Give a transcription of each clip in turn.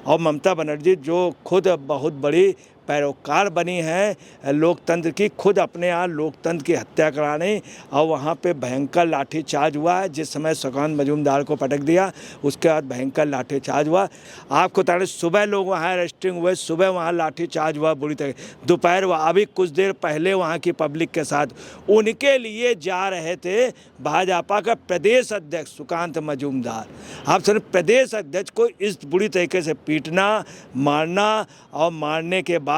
और ममता बनर्जी जो खुद बहुत बड़ी पैरोकार बनी है लोकतंत्र की, खुद अपने यहाँ लोकतंत्र की हत्या कराने, और वहाँ पे भयंकर लाठीचार्ज हुआ है। जिस समय सुकांत मजूमदार को पटक दिया उसके बाद भयंकर लाठीचार्ज हुआ। आपको बता दें सुबह लोग वहाँ अरेस्टिंग हुए, सुबह वहाँ लाठीचार्ज हुआ बुरी तरह, दोपहर हुआ, अभी कुछ देर पहले वहाँ की पब्लिक के साथ उनके लिए जा रहे थे भाजपा का प्रदेश अध्यक्ष सुकांत मजूमदार। आप सुन, प्रदेश अध्यक्ष को इस बुरी तरीके से पीटना, मारना, और मारने के बाद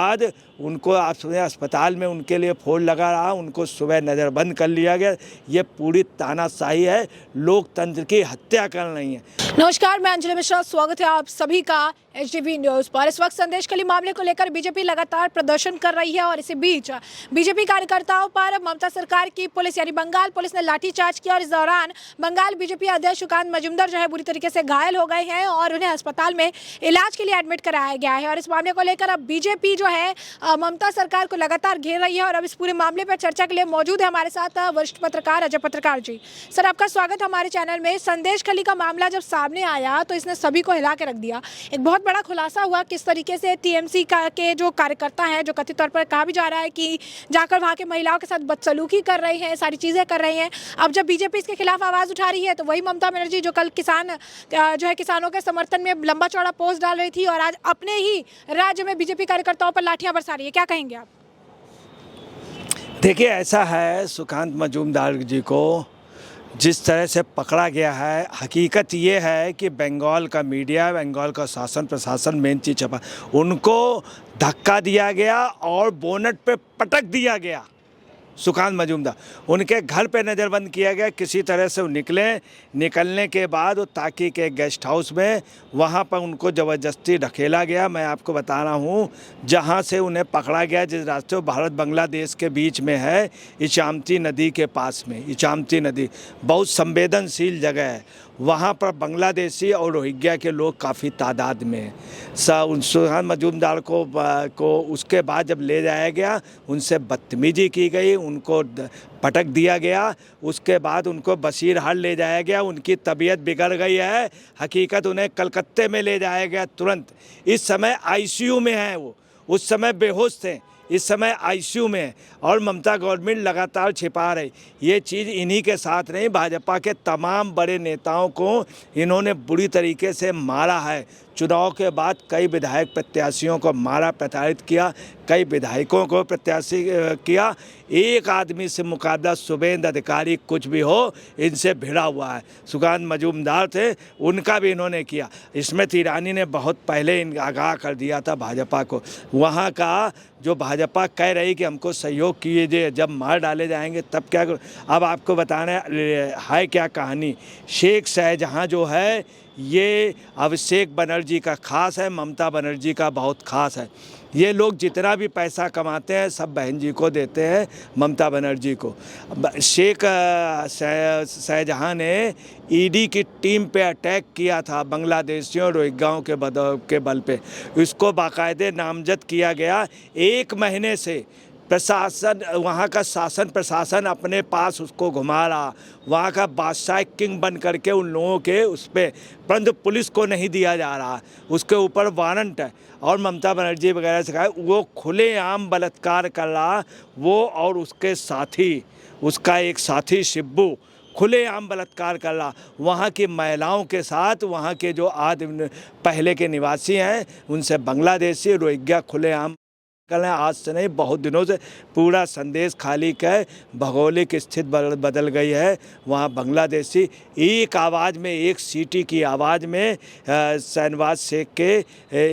उनको आप सुने अस्पताल में उनके लिए फोन लगा रहा, उनको सुबह नज़रबंद कर लिया गया। ये पूरी तानाशाही है, लोकतंत्र की हत्या कर रही है। नमस्कार, मैं अंजलि मिश्रा, स्वागत है आप सभी का HDB न्यूज़ पर। इस वक्त संदेशखाली मामले को लेकर बीजेपी लगातार प्रदर्शन कर रही है और इसी बीच बीजेपी कार्यकर्ताओं पर ममता सरकार की पुलिस यानी बंगाल पुलिस ने लाठीचार्ज किया और इस दौरान बंगाल बीजेपी अध्यक्ष सुकांत मजूमदार जो है बुरी तरीके से घायल हो गए हैं और उन्हें अस्पताल में इलाज के लिए एडमिट कराया गया है। और इस मामले को लेकर अब बीजेपी जो है ममता सरकार को लगातार घेर रही है और अब इस पूरे मामले पर चर्चा के लिए मौजूद है हमारे साथ वरिष्ठ पत्रकार अजय पत्रकार जी। सर, आपका स्वागत हमारे चैनल में। संदेशखाली का मामला जब सामने आया तो इसने सभी को हिला के रख दिया। एक बहुत बड़ा खुलासा हुआ किस तरीके से TMC के जो कार्यकर्ता हैं, जो कथित तौर पर कहा भी जा रहा है कि जाकर वहाँ के महिलाओं के साथ बदसलूकी कर रहे हैं, सारी चीज़ें कर रहे हैं। अब जब बीजेपी इसके खिलाफ आवाज़ उठा रही है तो वही ममता बनर्जी जो कल किसानों के समर्थन में लंबा चौड़ा पोस्ट डाल रही थी और आज अपने ही राज्य में बीजेपी कार्यकर्ताओं पर लाठियां बरसा रही है, क्या कहेंगे आप? देखिए, ऐसा है, सुकांत मजूमदार जी को जिस तरह से पकड़ा गया है, हकीकत ये है कि बंगाल का मीडिया, बंगाल का शासन प्रशासन मेन चीज़ छपा, उनको धक्का दिया गया और बोनट पे पटक दिया गया। सुकांत मजूमदार उनके घर पे नज़रबंद किया गया, किसी तरह से वो निकलने के बाद वो ताकि के गेस्ट हाउस में वहाँ पर उनको ज़बरदस्ती ढकेला गया। मैं आपको बता रहा हूँ जहाँ से उन्हें पकड़ा गया, जिस रास्ते वो भारत बांग्लादेश के बीच में है, इचामती नदी के पास में। इचामती नदी बहुत संवेदनशील जगह है, वहाँ पर बांग्लादेशी और रोहिंग्या के लोग काफ़ी तादाद में हैं। सुकांत मजूमदार को उसके बाद जब ले जाया गया उनसे बदतमीजी की गई, उनको पटक दिया गया, उसके बाद उनको बशीरहाट ले जाया गया। उनकी तबीयत बिगड़ गई है, हकीकत उन्हें कलकत्ते में ले जाया गया तुरंत। इस समय ICU में हैं वो, उस समय बेहोश थे, इस समय ICU में है। और ममता गवर्नमेंट लगातार छिपा रही ये चीज़। इन्हीं के साथ नहीं, भाजपा के तमाम बड़े नेताओं को इन्होंने बुरी तरीके से मारा है। चुनाव के बाद कई विधायक प्रत्याशियों को मारा, प्रताड़ित किया, कई विधायकों को प्रत्याशी किया। एक आदमी से मुकाबला शुभेंदु अधिकारी कुछ भी हो, इनसे भिड़ा हुआ है। सुकांत मजूमदार थे, उनका भी इन्होंने किया। स्मृति ईरानी ने बहुत पहले आगाह कर दिया था भाजपा को। वहाँ का जो भाजपा कह रही कि हमको सहयोग कीजिए, जब मार डाले जाएंगे तब क्या। अब आपको बताना है क्या कहानी। शेख शाहजहाँ जो है ये अभिषेक बनर्जी का खास है, ममता बनर्जी का बहुत खास है। ये लोग जितना भी पैसा कमाते हैं सब बहन जी को देते हैं, ममता बनर्जी को। शेख शाहजहाँ ने ED की टीम पे अटैक किया था बांग्लादेशियों रोहिंग्याओं के बल पे। इसको बाकायदे नामजद किया गया। 1 महीने से प्रशासन, वहाँ का शासन प्रशासन अपने पास उसको घुमा रहा, वहाँ का बादशाह किंग बन करके उन लोगों के उस पर, परंतु पुलिस को नहीं दिया जा रहा, उसके ऊपर वारंट है। और ममता बनर्जी वगैरह से कहा वो खुलेआम बलात्कार कर रहा, वो और उसके साथी, उसका एक साथी शिब्बू खुलेआम बलात्कार कर रहा वहाँ की महिलाओं के साथ। वहाँ के जो आदमी पहले के निवासी हैं उनसे बांग्लादेशी रोहिंग्या खुलेआम आज से नहीं, बहुत दिनों से पूरा संदेशखाली का भौगोलिक स्थिति बदल गई है। वहाँ बांग्लादेशी एक आवाज़ में, एक सीटी की आवाज़ में, शहनवाज शेख के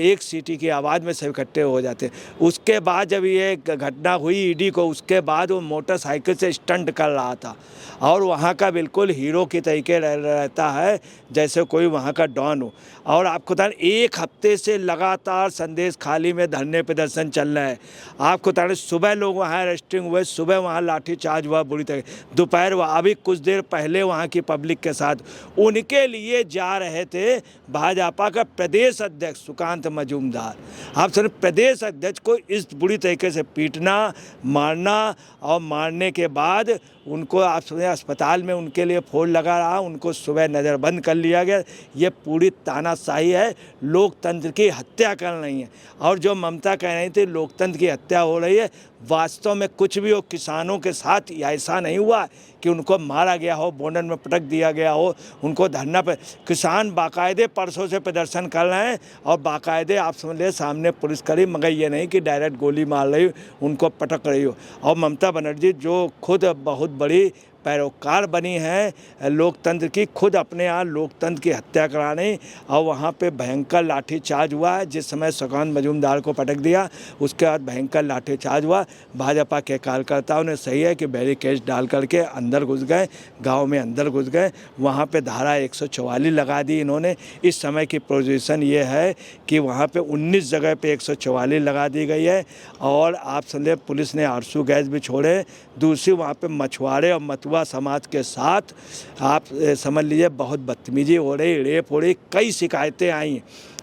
एक सीटी की आवाज़ में सब इकट्ठे हो जाते। उसके बाद जब ये घटना हुई ED को, उसके बाद वो मोटरसाइकिल से स्टंट कर रहा था और वहाँ का बिल्कुल हीरो के तरीके रहता है, जैसे कोई वहाँ का डॉन हो। और आपको बता 1 हफ्ते से लगातार संदेशखाली में धरने प्रदर्शन चल रहे हैं। आपको बता सुबह लोग वहाँ अरेस्टिंग हुए, सुबह वहाँ लाठीचार्ज हुआ बुरी तरह, दोपहर हुआ, अभी कुछ देर पहले वहाँ की पब्लिक के साथ उनके लिए जा रहे थे भाजपा का प्रदेश अध्यक्ष सुकांत मजूमदार। आप सुन, प्रदेश अध्यक्ष को इस बुरी तरीके से पीटना, मारना, और मारने के बाद उनको आप सुने अस्पताल में उनके लिए फोन लगा रहा, उनको सुबह नज़रबंद कर लिया गया। ये पूरी तानाशाही है, लोकतंत्र की हत्या कर रही है। और जो ममता कह रही थी लोकतंत्र की हत्या हो रही है, वास्तव में कुछ भी हो किसानों के साथ ऐसा नहीं हुआ कि उनको मारा गया हो, बोनट में पटक दिया गया हो, उनको धरना पे किसान बाकायदे परसों से प्रदर्शन कर रहे हैं और बाकायदे आप समझ लीजिए सामने पुलिस खड़ी, मगर ये नहीं कि डायरेक्ट गोली मार रही हो, उनको पटक रही हो। और ममता बनर्जी जो खुद बहुत बड़ी पैरोकार बनी है लोकतंत्र की, खुद अपने यहाँ लोकतंत्र की हत्या कराने, और वहाँ पे भयंकर लाठीचार्ज हुआ है। जिस समय सुकांत मजूमदार को पटक दिया उसके बाद भयंकर लाठीचार्ज हुआ। भाजपा के कार्यकर्ताओं ने सही है कि बैरिकेड डाल करके अंदर घुस गए, गांव में अंदर घुस गए, वहाँ पे धारा 144 लगा दी इन्होंने। इस समय की पोजीशन ये है कि वहाँ पे 19 जगह पे 144 लगा दी गई है। और आप समझे पुलिस ने आरसू गैस भी छोड़े। दूसरी वहाँ पे मछुआरे और मतुआ समाज के साथ आप समझ लीजिए बहुत बदतमीजी हो रही, रेप हो रही, कई शिकायतें आई।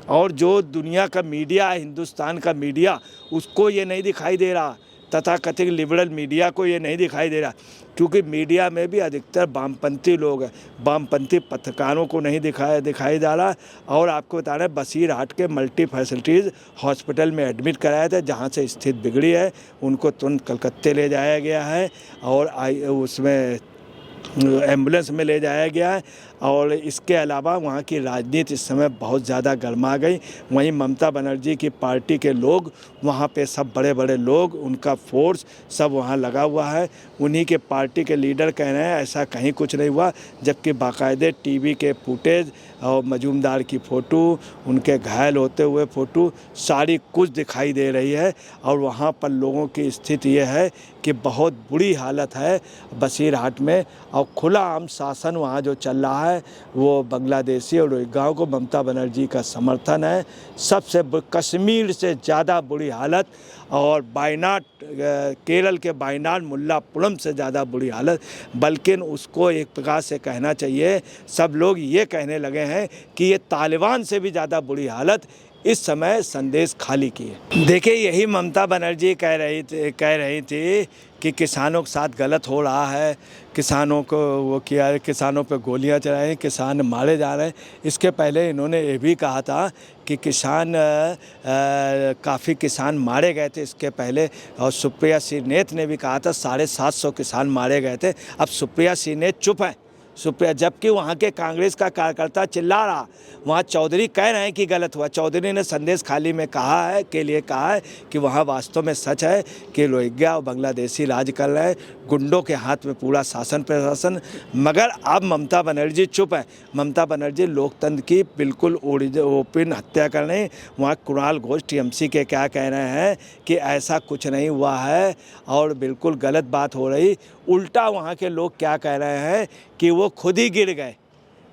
और जो दुनिया का मीडिया है, हिंदुस्तान का मीडिया, उसको ये नहीं दिखाई दे रहा, तथाकथित लिबरल मीडिया को ये नहीं दिखाई दे रहा, क्योंकि मीडिया में भी अधिकतर वामपंथी लोग हैं, वामपंथी पत्रकारों को नहीं दिखाई जा रहा। और आपको बता रहे हैं बसीरहाट के मल्टी फैसिलिटीज़ हॉस्पिटल में एडमिट कराया था, जहां से स्थिति बिगड़ी है उनको तुरंत कलकत्ते ले जाया गया है और उसमें एम्बुलेंस में ले जाया गया है। और इसके अलावा वहाँ की राजनीति इस समय बहुत ज़्यादा गर्मा गई। वहीं ममता बनर्जी की पार्टी के लोग वहाँ पे सब बड़े बड़े लोग, उनका फोर्स सब वहाँ लगा हुआ है। उन्हीं के पार्टी के लीडर कह रहे हैं ऐसा कहीं कुछ नहीं हुआ, जबकि बाकायदे टीवी के फुटेज और मजूमदार की फ़ोटो, उनके घायल होते हुए फ़ोटो सारी कुछ दिखाई दे रही है। और वहाँ पर लोगों की स्थिति ये है कि बहुत बुरी हालत है बसीरहाट में। और खुला आम शासन वहाँ जो चल रहा है वो बांग्लादेशी और रोहिंग्याओं को ममता बनर्जी का समर्थन है। सबसे कश्मीर से ज़्यादा बुरी हालत, और वायनाड केरल के वायनाड मुल्लापुरम से ज़्यादा बुरी हालत। बल्कि उसको एक प्रकार से कहना चाहिए, सब लोग ये कहने लगे हैं कि ये तालिबान से भी ज़्यादा बुरी हालत इस समय संदेश खाली की है। देखिए यही ममता बनर्जी कह रही थी कि किसानों के साथ गलत हो रहा है, किसानों को वो किया है, किसानों पे गोलियां चलाई, किसान मारे जा रहे हैं। इसके पहले इन्होंने ये भी कहा था कि काफ़ी किसान मारे गए थे इसके पहले। और सुप्रिया श्रीनेत ने भी कहा था 750 किसान मारे गए थे। अब सुप्रिया श्रीनेत चुप है, सुप्रिया, जबकि वहाँ के कांग्रेस का कार्यकर्ता चिल्ला रहा, वहाँ चौधरी कह रहे हैं कि गलत हुआ। चौधरी ने संदेश खाली में कहा है कि वहाँ वास्तव में सच है कि रोहिंग्या और बांग्लादेशी राज कर रहे हैं, गुंडों के हाथ में पूरा शासन प्रशासन। मगर अब ममता बनर्जी चुप है। ममता बनर्जी लोकतंत्र की बिल्कुल ओपन हत्या कर रहे हैं। वहाँ कुणाल घोष टीएमसी के क्या कह रहे हैं कि ऐसा कुछ नहीं हुआ है और बिल्कुल गलत बात हो रही। उल्टा वहाँ के लोग क्या कह रहे हैं कि वो खुद ही गिर गए,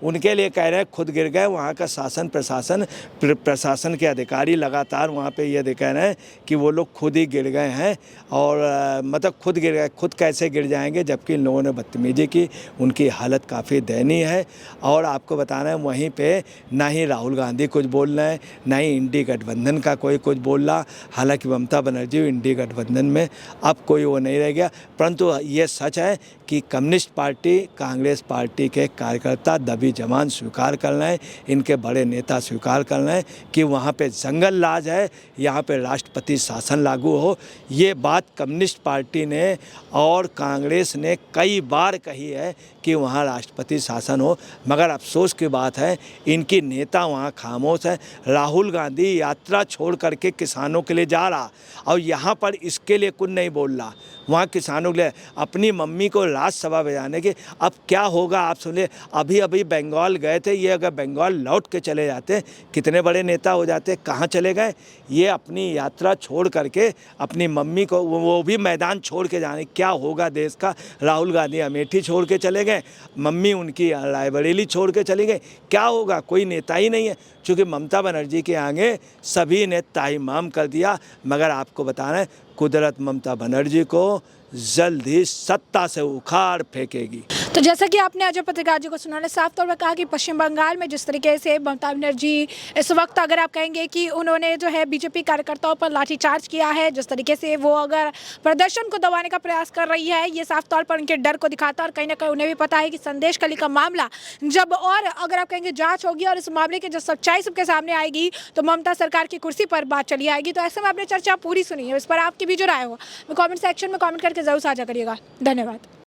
उनके लिए कह रहे हैं खुद गिर गए। वहाँ का शासन प्रशासन के अधिकारी लगातार वहाँ पे ये कह रहे हैं कि वो लोग खुद ही गिर गए हैं। और मतलब खुद गिर गए, खुद कैसे गिर जाएंगे, जबकि इन लोगों ने बदतमीजी की। उनकी हालत काफ़ी दयनीय है। और आपको बता रहे हैं वहीं पे ना ही राहुल गांधी कुछ बोल रहे हैं, ना ही इंडी गठबंधन का कोई कुछ बोल रहा। हालांकि ममता बनर्जी इंडी गठबंधन में अब कोई वो नहीं रह गया। परंतु ये सच है कि कम्युनिस्ट पार्टी, कांग्रेस पार्टी के कार्यकर्ता दबी जमान स्वीकार कर रहे हैं, इनके बड़े नेता स्वीकार कर रहे हैं कि वहाँ पे जंगल राज है, यहाँ पे राष्ट्रपति शासन लागू हो। ये बात कम्युनिस्ट पार्टी ने और कांग्रेस ने कई बार कही है कि वहाँ राष्ट्रपति शासन हो, मगर अफसोस की बात है इनकी नेता वहाँ खामोश है। राहुल गांधी यात्रा छोड़ करके किसानों के लिए जा रहा और यहाँ पर इसके लिए कुछ नहीं बोल रहा। वहाँ किसानों के लिए अपनी मम्मी को राज्यसभा भेजाने के, अब क्या होगा आप सुनिए। अभी अभी बंगाल गए थे, ये अगर बंगाल लौट के चले जाते कितने बड़े नेता हो जाते। कहाँ चले गए ये? अपनी यात्रा छोड़ करके अपनी मम्मी को, वो भी मैदान छोड़ के जाने। क्या होगा देश का? राहुल गांधी अमेठी छोड़ के चले गए, मम्मी उनकी रायबरेली छोड़ के चली गई। क्या होगा? कोई नेता ही नहीं है, क्योंकि ममता बनर्जी के आगे सभी ने ताईमाम कर दिया। मगर आपको बता रहे हैं कुदरत ममता बनर्जी को जल्द ही सत्ता से उखाड़ फेंकेगी। तो जैसा कि आपने अजय पत्रकार जी को सुना, साफ तौर पर कहा कि पश्चिम बंगाल में जिस तरीके से ममता बनर्जी इस वक्त अगर आप कहेंगे कि उन्होंने जो है बीजेपी कार्यकर्ताओं पर लाठीचार्ज किया है, जिस तरीके से वो अगर प्रदर्शन को दबाने का प्रयास कर रही है, ये साफ तौर पर उनके डर को दिखाता है। और कहीं ना कहीं उन्हें भी पता है कि संदेश कली का मामला जब और अगर आप कहेंगे जाँच होगी और इस मामले की जब सच्चाई सबके सामने आएगी तो ममता सरकार की कुर्सी पर बात चली आएगी। तो ऐसे में आपने चर्चा पूरी सुनी है, इस पर आपकी भी जो राय हो कॉमेंट सेक्शन में कॉमेंट करके जरूर साझा करिएगा। धन्यवाद।